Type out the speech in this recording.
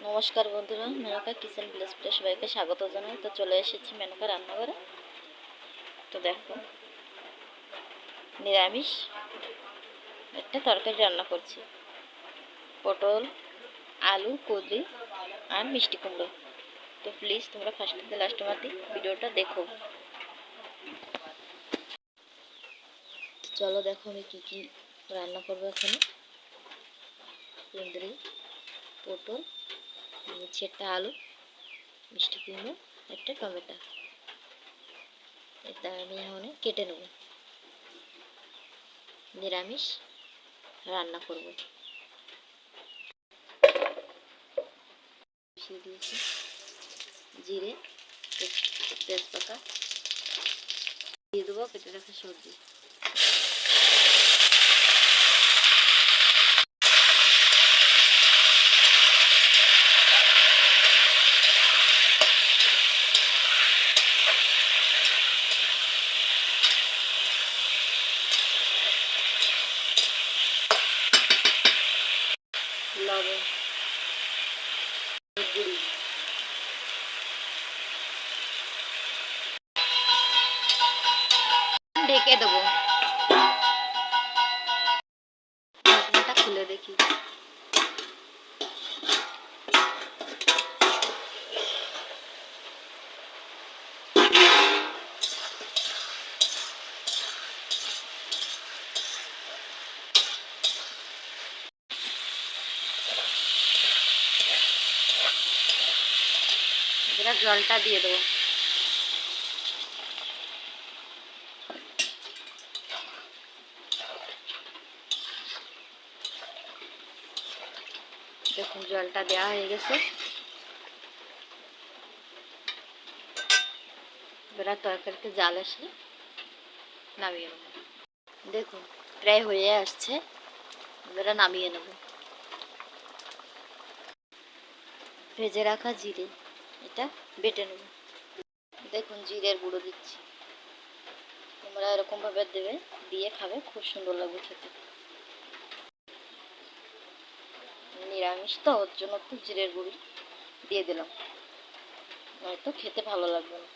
নমস্কার বন্ধুরা, মেনকা কিচেন প্লেসে সবাইকে স্বাগত জানাই। তো চলে এসেছি মেনকা রান্নাঘরে। তো দেখো, নিরামিষ একটা তরকারি রান্না করছি, পটল, আলু, কুঁদরি আর মিষ্টি কুমড়ো। তো প্লিজ তোমরা ফার্স্ট থেকে লাস্ট অবধি ভিডিওটা দেখো। চলো দেখো আমি কি কি রান্না করবো এখানে। কুঁদরি, পটল, একটা আলু, মিষ্টি কুমড়ো, একটা টমেটো। এটা আমি এখন কেটে নেব, নিরামিষ রান্না করব। মিশিয়ে দিয়েছি জিরে, তেজপাতা, দিয়ে দেবো কেটে রাখা সবজি। লবণ, গুঁড়ি, ঢেকে দেবো। ঢাকনাটা খুলে দেখি। এবার জলটা দিয়ে দেবো। দেখুন জলটা দেওয়া হয়ে গেছে। এবার তরকারিতে জাল আসলে নামিয়ে নেব। দেখুন প্রায় হয়ে আসছে, এবার নামিয়ে নেব। ভেজে রাখা জিরে, এটা বেটে নেব। দেখুন জিরের গুঁড়ো দিচ্ছি, তোমরা এরকমভাবে দেবে, দিয়ে খাবে, খুব সুন্দর লাগবে খেতে। নিরামিষ তো, ওর জন্য একটু জিরের গুঁড়ি দিয়ে দিলাম, নয়তো খেতে ভালো লাগবে না।